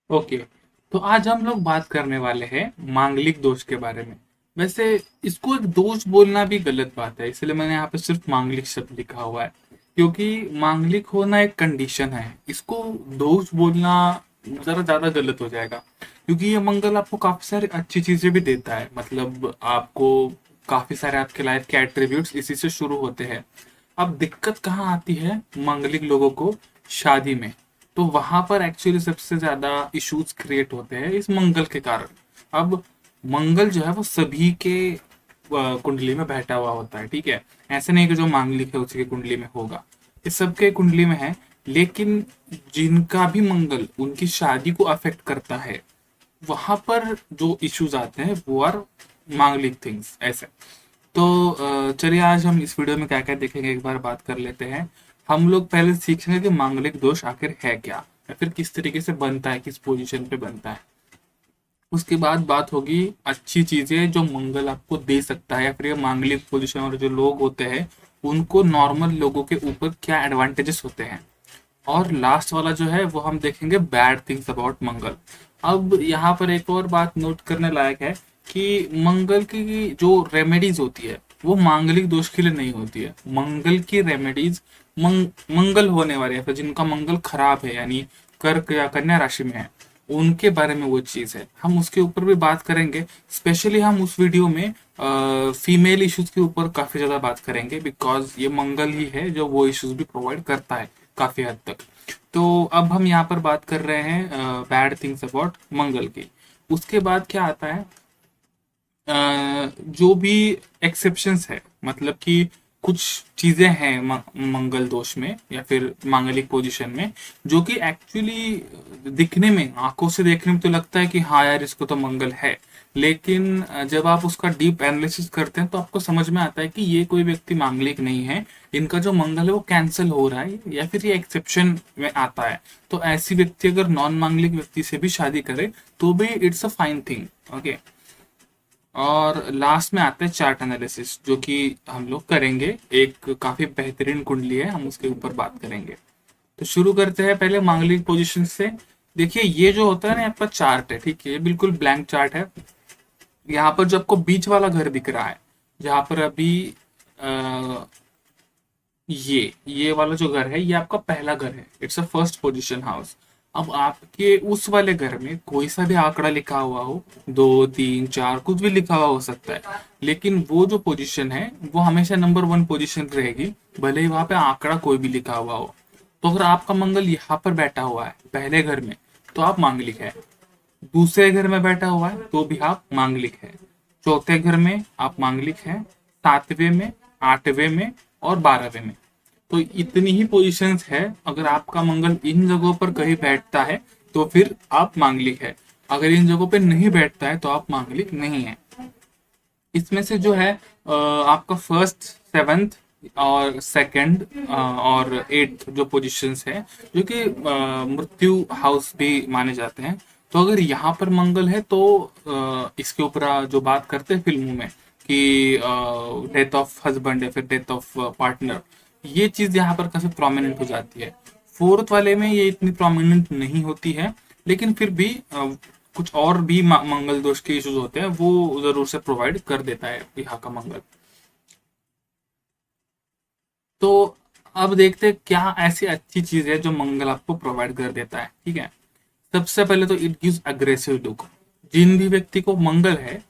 Okay, तो आज हम लोग बात करने वाले हैं मांगलिक दोष के बारे में। वैसे इसको एक दोष बोलना भी गलत बात है, इसलिए मैंने यहाँ पे सिर्फ मांगलिक शब्द लिखा हुआ है, क्योंकि मांगलिक होना एक कंडीशन है। इसको दोष बोलना जरा ज्यादा गलत हो जाएगा, क्योंकि ये मंगल आपको काफी सारी अच्छी चीजें भी देता है। मतलब आपको काफी सारे आपके लाइफ के एट्रीब्यूट्स इसी से शुरू होते हैं। अब दिक्कत कहाँ आती है मांगलिक लोगों को? शादी में। तो वहां पर एक्चुअली सबसे ज्यादा इश्यूज क्रिएट होते हैं इस मंगल के कारण। अब मंगल जो है वो सभी के कुंडली में बैठा हुआ होता है, ठीक है। ऐसे नहीं कि जो मांगलिक है उसी की कुंडली में होगा, ये सबके कुंडली में है। लेकिन जिनका भी मंगल उनकी शादी को अफेक्ट करता है, वहां पर जो इश्यूज आते हैं वो आर मांगलिक थिंग्स ऐसे। तो चलिए आज हम इस वीडियो में क्या क्या देखेंगे एक बार बात कर लेते हैं। हम लोग पहले सीखेंगे कि मांगलिक दोष आखिर है क्या, या फिर किस तरीके से बनता है, किस पोजीशन पे बनता है। उसके बाद बात होगी अच्छी चीजें जो मंगल आपको दे सकता है, या फिर ये मांगलिक पोजीशन वाले जो लोग होते हैं उनको नॉर्मल लोगों के ऊपर क्या एडवांटेजेस होते हैं। और लास्ट वाला जो है वो हम देखेंगे बैड थिंग्स अबाउट मंगल। अब यहाँ पर एक और बात नोट करने लायक है कि मंगल की जो रेमेडीज होती है वो मांगलिक दोष के लिए नहीं होती है। मंगल की रेमेडीज मंगल होने वाले या फिर जिनका मंगल खराब है, यानी कर्क या कन्या राशि में है, उनके बारे में वो चीज है। हम उसके ऊपर भी बात करेंगे। स्पेशली हम उस वीडियो में फीमेल इश्यूज के ऊपर काफी ज्यादा बात करेंगे, बिकॉज ये मंगल ही है जो वो इश्यूज भी प्रोवाइड करता है काफी हद तक। तो अब हम यहाँ पर बात कर रहे हैं बैड थिंग्स अबाउट मंगल की। उसके बाद क्या आता है, जो भी एक्सेप्शंस है, मतलब कि कुछ चीजें हैं मंगल दोष में या फिर मांगलिक पोजीशन में, जो कि एक्चुअली दिखने में, आंखों से देखने में तो लगता है कि हाँ यार इसको तो मंगल है। लेकिन जब आप उसका डीप एनालिसिस करते हैं तो आपको समझ में आता है कि ये कोई व्यक्ति मांगलिक नहीं है, इनका जो मंगल है वो कैंसिल हो रहा है, या फिर ये एक्सेप्शन में आता है। तो ऐसी व्यक्ति अगर नॉन मांगलिक व्यक्ति से भी शादी करे तो भी it's a fine thing, okay. और लास्ट में आते हैं चार्ट एनालिसिस, जो कि हम लोग करेंगे। एक काफी बेहतरीन कुंडली है, हम उसके ऊपर बात करेंगे। तो शुरू करते हैं पहले मांगलिक पोजीशन से। देखिए ये जो होता है ना आपका चार्ट है, ठीक है, ये बिल्कुल ब्लैंक चार्ट है। यहाँ पर जो आपको बीच वाला घर दिख रहा है, जहाँ पर अभी अ, ये वाला जो घर है ये आपका पहला घर है, it's a first position house. अब आपके उस वाले घर में कोई सा भी आंकड़ा लिखा हुआ हो, 2 3 4 कुछ भी लिखा हुआ हो सकता है, लेकिन वो जो पोजीशन है वो हमेशा नंबर 1 पोजीशन रहेगी, भले ही वहां पे आंकड़ा कोई भी लिखा हुआ हो। तो अगर आपका मंगल यहाँ पर बैठा हुआ है पहले घर में, तो आप मांगलिक है। दूसरे घर में बैठा हुआ है तो भी आप मांगलिक है। चौथे घर में आप मांगलिक है, 7वें में, 8वें में और 12वें में। तो इतनी ही पोजीशंस है। अगर आपका मंगल इन जगहों पर कहीं बैठता है तो फिर आप मांगलिक है। अगर इन जगहों पे नहीं बैठता है तो आप मांगलिक नहीं है। इसमें से जो है आपका फर्स्ट, सेवेंथ और सेकंड और एट्थ जो पोजीशंस है, जो कि मृत्यु हाउस भी माने जाते हैं। तो अगर यहाँ पर मंगल है तो इसके ऊपर जो बात करते हैं फिल्मों में कि डेथ ऑफ हस्बैंड या फिर डेथ ऑफ पार्टनर, ये चीज यहाँ पर काफी प्रोमिनेंट हो जाती है। फोर्थ वाले में ये इतनी प्रोमिनेंट नहीं होती है, लेकिन फिर भी कुछ और भी मंगल दोष के इश्यूज होते हैं वो जरूर से प्रोवाइड कर देता है यहाँ का मंगल। तो अब देखते हैं क्या ऐसी अच्छी चीज है जो मंगल आपको प्रोवाइड कर देता है, ठीक है। सबसे पहले तो इट गिव्स अग्रेसिव लुक। जिन भी व्यक्ति को मंगल है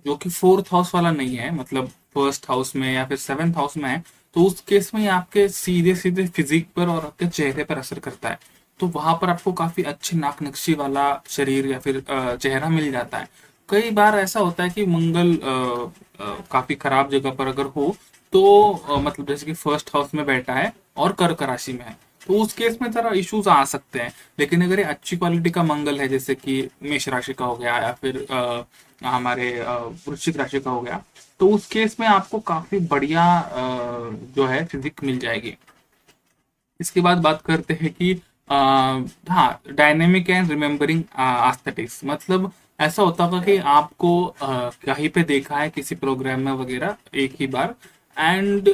जो कि फोर्थ हाउस वाला नहीं है, मतलब फर्स्ट हाउस में या फिर सेवेंथ हाउस में है, तो उस केस में ये आपके सीधे सीधे फिजिक पर और आपके चेहरे पर असर करता है। तो वहां पर आपको काफी अच्छी नाक नक्शी वाला शरीर या फिर चेहरा मिल जाता है। कई बार ऐसा होता है कि मंगल काफी खराब जगह पर अगर हो, तो मतलब जैसे कि फर्स्ट हाउस में बैठा है और कर्क राशि में है, तो उस केस में जरा इश्यूज आ सकते हैं। लेकिन अगर ये अच्छी क्वालिटी का मंगल है, जैसे कि मेष राशि का हो गया या फिर हमारे वृश्चिक राशि का हो गया, तो उस केस में आपको काफी बढ़िया जो है फिजिक मिल जाएगी। इसके बाद बात करते हैं कि हाँ, डायनेमिक एंड रिमेम्बरिंग एस्थेटिक्स। मतलब ऐसा होता होगा कि आपको कहीं पे देखा है किसी प्रोग्राम में वगैरह एक ही बार, एंड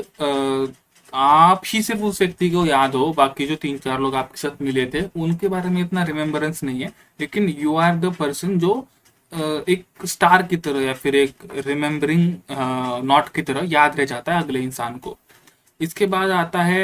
आप ही सिर्फ उस व्यक्ति को याद हो, बाकी जो 3 4 लोग आपके साथ मिले थे उनके बारे में इतना रिमेम्बरेंस नहीं है, लेकिन यू आर द पर्सन जो एक स्टार की तरह या फिर एक रिमेम्बरिंग नॉट की तरह याद रह जाता है अगले इंसान को। इसके बाद आता है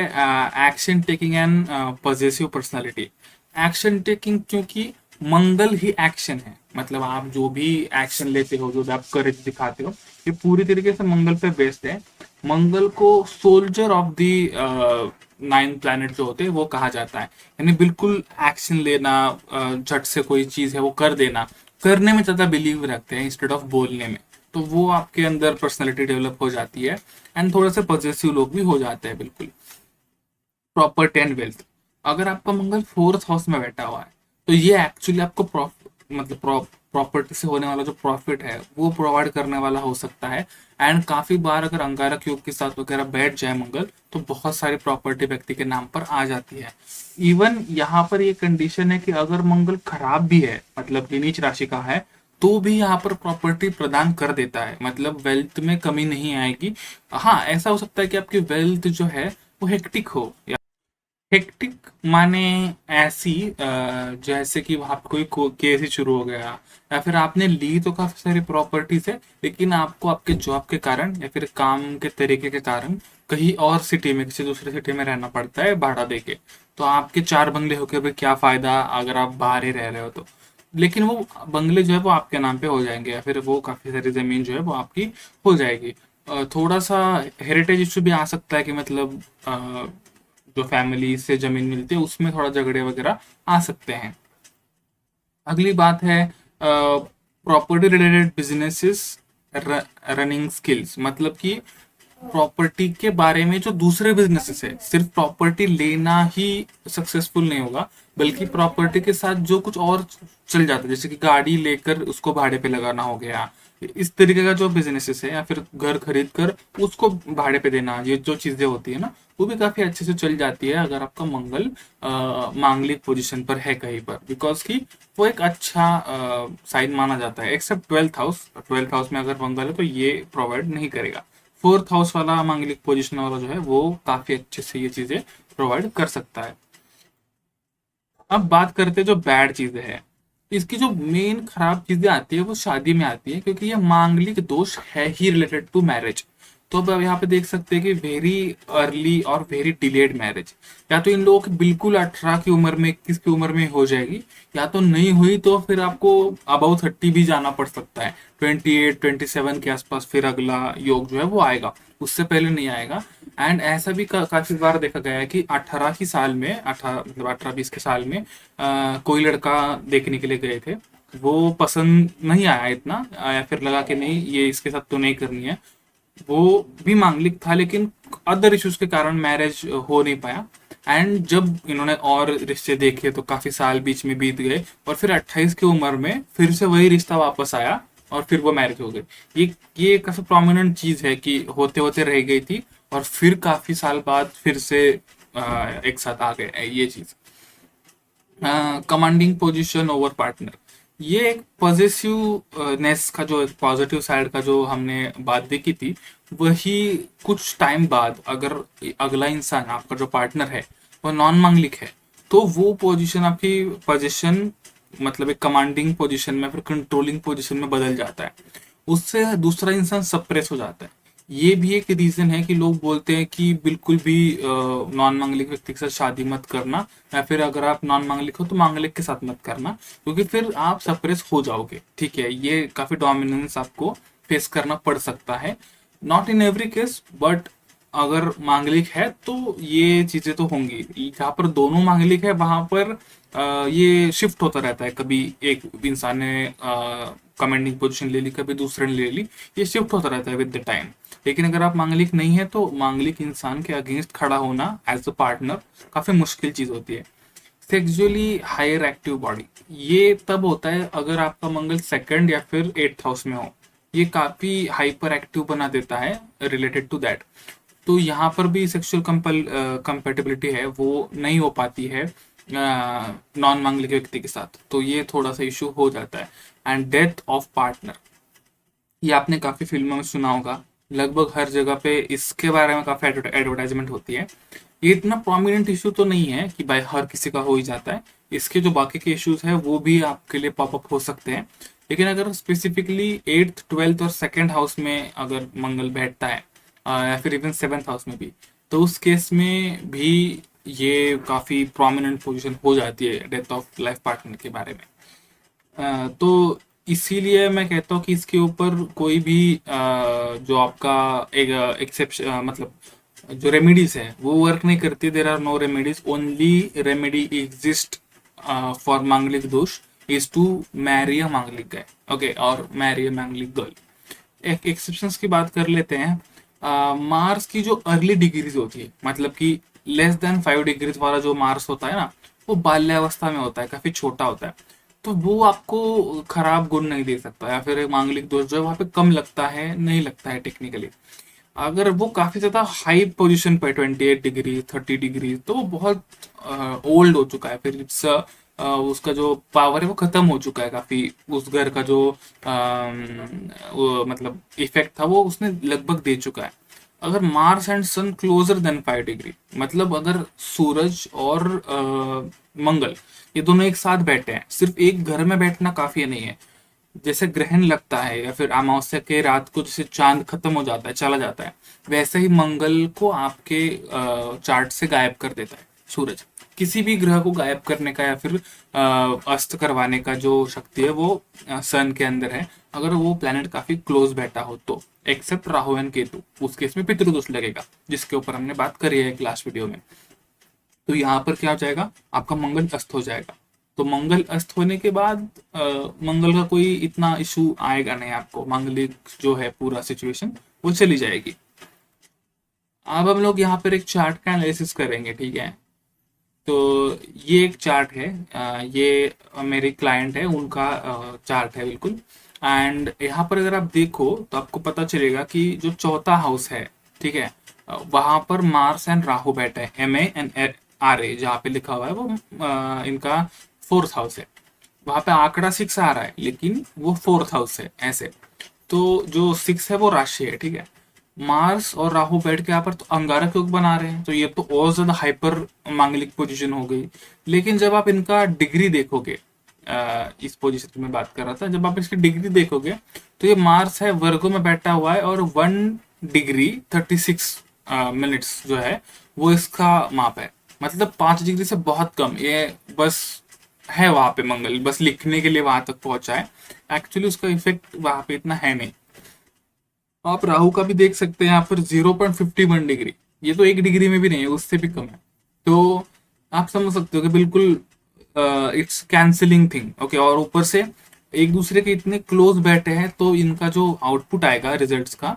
action taking and positive personality. Action taking, क्योंकि मंगल ही एक्शन है, मतलब आप जो भी एक्शन लेते हो, जो भी आप करेज दिखाते हो, ये पूरी तरीके से मंगल पे बेस्ड है। मंगल को सोल्जर ऑफ द 9 प्लैनेट जो होते हैं वो कहा जाता है, यानी बिल्कुल एक्शन लेना, झट से कोई चीज है वो कर देना, करने में ज्यादा बिलीव रखते हैं इंस्टेड ऑफ बोलने में। तो वो आपके अंदर पर्सनैलिटी डेवलप हो जाती है एंड थोड़े से पॉजिटिव लोग भी हो जाते हैं बिल्कुल। प्रॉपर्टी एंड वेल्थ, अगर आपका मंगल 4th हाउस में बैठा हुआ है तो ये एक्चुअली आपको मतलब प्रॉपर्टी से होने वाला जो प्रॉफिट है वो प्रोवाइड करने वाला हो सकता है। एंड काफी बार अगर अंगारक योग के साथ वगैरह बैठ जाए मंगल, तो बहुत सारी प्रॉपर्टी व्यक्ति के नाम पर आ जाती है। इवन यहाँ पर ये कंडीशन है कि अगर मंगल खराब भी है, मतलब कि नीच राशि का है, तो भी यहाँ पर प्रॉपर्टी प्रदान कर देता है, मतलब वेल्थ में कमी नहीं आएगी। हाँ, ऐसा हो सकता है कि आपकी वेल्थ जो है वो हेक्टिक हो। हेक्टिक माने ऐसी जैसे कि वहां पे कोई केस ही शुरू हो गया, या फिर आपने ली तो काफी सारी प्रॉपर्टीज है, लेकिन आपको आपके जॉब के कारण या फिर काम के तरीके के कारण कहीं और सिटी में, किसी दूसरे सिटी में रहना पड़ता है भाड़ा देके। तो आपके 4 बंगले होके भी क्या फायदा अगर आप बाहर ही रह रहे हो तो। लेकिन वो बंगले जो है वो आपके नाम पे हो जाएंगे, या फिर वो काफी सारी जमीन जो है वो आपकी हो जाएगी। थोड़ा सा हेरिटेज इशू भी आ सकता है कि मतलब जो फैमिली से जमीन मिलती है उसमें थोड़ा झगड़े वगैरह आ सकते हैं। अगली बात है property related businesses running skills, मतलब कि प्रॉपर्टी के बारे में जो दूसरे बिजनेसेस है, सिर्फ प्रॉपर्टी लेना ही सक्सेसफुल नहीं होगा, बल्कि प्रॉपर्टी के साथ जो कुछ और चल जाता है, जैसे कि गाड़ी लेकर उसको भाड़े पे लगाना हो गया, इस तरीके का जो बिजनेसेस है, या फिर घर खरीद कर उसको भाड़े पे देना, ये जो चीजें होती है ना, वो भी काफी अच्छे से चल जाती है अगर आपका मंगल मांगलिक पोजीशन पर है कहीं पर, बिकॉज कि वो एक अच्छा साइन माना जाता है। एक्सेप्ट 12th हाउस में अगर मंगल है तो ये प्रोवाइड नहीं करेगा। 4th हाउस वाला मांगलिक पोजीशन वाला जो है वो काफी अच्छे से ये चीजें प्रोवाइड कर सकता है। अब बात करते हैं जो बैड चीजें हैं। इसकी जो मेन खराब चीजें आती है वो शादी में आती है, क्योंकि ये मांगलिक दोष है ही रिलेटेड टू मैरिज। तो अब यहाँ पे देख सकते हैं कि वेरी अर्ली और वेरी डिलेड मैरिज, या तो इन लोगों की बिल्कुल 18 की उम्र में, 21 की उम्र में हो जाएगी, या तो नहीं हुई तो फिर आपको अबाउ 30 भी जाना पड़ सकता है, 28 27 के आसपास फिर अगला योग जो है वो आएगा, उससे पहले नहीं आएगा। एंड ऐसा भी काफी बार देखा गया है कि 18 की साल में, 18 मतलब 18-20 के साल में कोई लड़का देखने के लिए गए थे, वो पसंद नहीं आया इतना, या फिर लगा कि नहीं ये इसके साथ तो नहीं करनी है, वो भी मांगलिक था, लेकिन अदर इश्यूज के कारण मैरिज हो नहीं पाया। एंड जब इन्होंने और रिश्ते देखे तो काफी साल बीच में बीत गए, और फिर 28 की उम्र में फिर से वही रिश्ता वापस आया और फिर वो मैरिज हो गई। ये काफी प्रोमिनेंट चीज है कि होते होते रह गई थी और फिर काफी साल बाद फिर से एक साथ आ गए, ये चीज। कमांडिंग पोजीशन ओवर पार्टनर, ये एक पॉजिटिवनेस का जो पॉजिटिव साइड का जो हमने बात देखी थी, वही कुछ टाइम बाद अगर अगला इंसान आपका जो पार्टनर है वो नॉन मांगलिक है, तो वो पोजीशन आपकी पोजीशन मतलब एक कमांडिंग पोजीशन में फिर कंट्रोलिंग पोजीशन में बदल जाता है, उससे दूसरा इंसान सप्रेस हो जाता है। ये भी एक रीजन है कि लोग बोलते हैं कि बिल्कुल भी नॉन मांगलिक व्यक्ति के साथ शादी मत करना, या फिर अगर आप नॉन मांगलिक हो तो मांगलिक के साथ मत करना, क्योंकि फिर आप सप्रेस हो जाओगे। ठीक है, ये काफी डोमिनेंस आपको फेस करना पड़ सकता है, not in every case, but अगर मांगलिक है तो ये चीजें तो होंगी। जहाँ पर दोनों मांगलिक है वहां पर ये शिफ्ट होता रहता है, कभी एक इंसान ने कमांडिंग पोजीशन ले ली, कभी दूसरे ने ले ली, ये शिफ्ट होता रहता है विद द टाइम। लेकिन अगर आप मांगलिक नहीं है तो मांगलिक इंसान के अगेंस्ट खड़ा होना एज अ पार्टनर काफी मुश्किल चीज होती है। सेक्सुअली हायर एक्टिव बॉडी, ये तब होता है अगर आपका मंगल 2nd या फिर 8th हाउस में हो, ये काफी हाइपर एक्टिव बना देता है रिलेटेड टू दैट। तो यहाँ पर भी सेक्सुअल कंपेटिबिलिटी है वो नहीं हो पाती है नॉन मांगलिक व्यक्ति के साथ, तो ये थोड़ा सा इशू हो जाता है। एंड डेथ ऑफ पार्टनर, ये आपने काफी फिल्मों में सुना होगा, लगभग हर जगह पे इसके बारे में काफी एडवर्टाइजमेंट होती है। ये इतना प्रोमिनेंट इशू तो नहीं है कि भाई हर किसी का हो ही जाता है, इसके जो बाकी के इश्यूज है वो भी आपके लिए पॉपअप हो सकते हैं। लेकिन अगर स्पेसिफिकली 8th 12th और 2nd हाउस में अगर मंगल बैठता है या फिर इवन 7th हाउस में भी, तो उस केस में भी ये काफ़ी प्रोमिनेंट पोजीशन हो जाती है डेथ ऑफ लाइफ पार्टनर के बारे में। तो इसीलिए मैं कहता हूँ कि इसके ऊपर कोई भी जो आपका एक एक्सेप्शन मतलब जो रेमेडीज है वो वर्क नहीं करती। There are no remedies, only remedy exist for Manglik dosh is to marry a मांगलिक गाय, ओके, और मैरी अ मांगलिक गर्ल। एक एक्सेप्शंस की बात कर लेते हैं। मार्स की जो अर्ली डिग्रीज होती है, मतलब कि लेस देन 5 डिग्रीज वाला जो मार्स होता है ना, वो बाल्यावस्था में होता है, काफी छोटा होता है, तो वो आपको खराब गुण नहीं दे सकता, या फिर मांगलिक दोष जो है वहां पे कम लगता है, नहीं लगता है टेक्निकली। अगर वो काफी ज्यादा हाई पोजीशन पे 28 डिग्री 30 डिग्री, तो वो बहुत ओल्ड हो चुका है, फिर इट्स उसका जो पावर है वो खत्म हो चुका है काफी। उस घर का जो वो मतलब इफेक्ट था वो उसने लगभग दे चुका है। अगर Mars and Sun closer than 5 degree, मतलब अगर सूरज और मंगल ये दोनों एक साथ बैठे हैं, सिर्फ एक घर में बैठना काफी नहीं है। जैसे ग्रहण लगता है या फिर अमावस्या के रात को जैसे चांद खत्म हो जाता है, चला जाता है, वैसे ही मंगल को आपके चार्ट से गायब कर देता है सूरज। किसी भी ग्रह को गायब करने का या फिर अस्त करवाने का जो शक्ति है वो सन के अंदर है, अगर वो प्लेनेट काफी क्लोज बैठा हो तो, एक्सेप्ट राहु एंड केतु, उस केस में पितृदोष लगेगा, जिसके ऊपर हमने बात करी है लास्ट वीडियो में। तो यहाँ पर क्या हो जाएगा, आपका मंगल अस्त हो जाएगा। तो मंगल अस्त होने के बाद मंगल का कोई इतना इशू आएगा नहीं आपको, मंगलिक जो है पूरा सिचुएशन वो चली जाएगी। अब हम लोग यहाँ पर एक चार्ट का एनालिसिस करेंगे, ठीक है। तो ये एक चार्ट है, ये मेरे क्लाइंट है, उनका चार्ट है बिल्कुल। एंड यहाँ पर अगर आप देखो तो आपको पता चलेगा कि जो चौथा हाउस है, ठीक है, वहां पर मार्स एंड राहु बैठे हैं, MA एंड RA जहाँ पे लिखा हुआ है वो इनका 4th हाउस है। वहां पे आंकड़ा 6 आ रहा है, लेकिन वो 4th हाउस है ऐसे। तो जो 6 है वो राशि है, ठीक है। मार्स और राहु बैठ के यहाँ पर तो अंगारक योग बना रहे हैं, तो ये तो और ज्यादा हाइपर मांगलिक पोजीशन हो गई। लेकिन जब आप इनका डिग्री देखोगे, इस पोजीशन की मैं बात कर रहा था, जब आप इसकी डिग्री देखोगे तो ये मार्स है वर्गो में बैठा हुआ है, और 1 डिग्री 36 मिनट्स जो है वो इसका माप है, मतलब 5 डिग्री से बहुत कम। ये बस है वहां पे मंगल, बस लिखने के लिए वहां तक पहुंचा है, एक्चुअली उसका इफेक्ट वहां पे इतना है नहीं। आप राहु का भी देख सकते हैं यहाँ पर 0.51 डिग्री, ये तो 1 डिग्री में भी नहीं है, उससे भी कम है। तो आप समझ सकते हो कि बिल्कुल इट्स कैंसिलिंग थिंग, ओके। और ऊपर से एक दूसरे के इतने क्लोज बैठे हैं, तो इनका जो आउटपुट आएगा रिजल्ट्स का,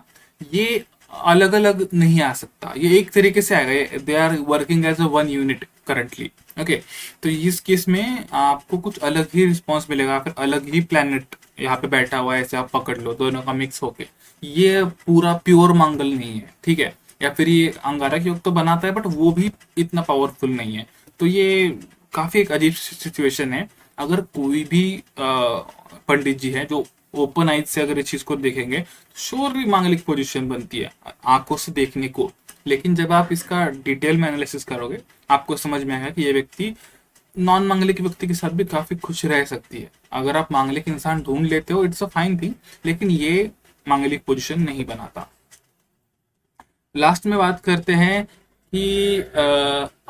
ये अलग अलग नहीं आ सकता, ये एक तरीके से आएगा। They are working as a 1 unit currently, okay. तो इस केस में आपको कुछ अलग ही रिस्पॉन्स मिलेगा, फिर अलग ही प्लैनेट यहाँ पे बैठा हुआ है, ऐसे आप पकड़ लो, दोनों का मिक्स होके। ये पूरा प्योर मंगल नहीं है, ठीक है। या फिर ये अंगारक योग तो बनाता है, बट वो भी इतना पावरफुल नहीं है। तो ये काफी एक अजीब सिचुएशन है। अगर कोई भी पंडित जी है जो ओपन आइज से अगर इस चीज को देखेंगे, तो श्योरली मांगलिक पोजीशन बनती है आंखों से देखने को। लेकिन जब आप इसका डिटेल में एनालिसिस करोगे, आपको समझ में आएगा कि ये व्यक्ति नॉन मांगलिक व्यक्ति के साथ भी काफी खुश रह सकती है। अगर आप मांगलिक इंसान ढूंढ लेते हो, इट्स अ फाइन थिंग, लेकिन ये मांगलिक पोजीशन नहीं बनाता। लास्ट में बात करते हैं कि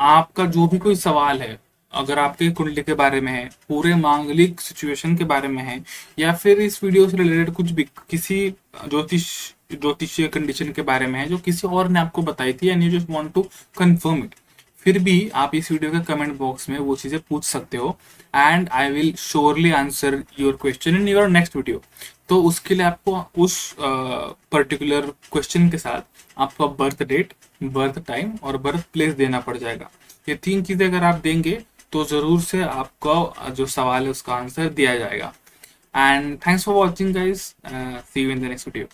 आपका जो भी कोई सवाल है, अगर आपके कुंडली के बारे में है, पूरे मांगलिक सिचुएशन के बारे में है, या फिर इस वीडियो से रिलेटेड कुछ भी किसी ज्योतिषीय कंडीशन के बारे में है जो किसी और ने आपको बताई थी, and you just want to confirm it, फिर भी आप इस वीडियो के कमेंट बॉक्स में वो चीजें पूछ सकते हो, and I will surely answer your question in your next video. तो उसके लिए आपको उस पर्टिकुलर क्वेश्चन के साथ आपका बर्थ डेट, बर्थ टाइम और बर्थ प्लेस देना पड़ जाएगा। ये 3 चीजें अगर आप देंगे तो जरूर से आपका जो सवाल है उसका आंसर दिया जाएगा। And thanks for watching guys, see you in the next video.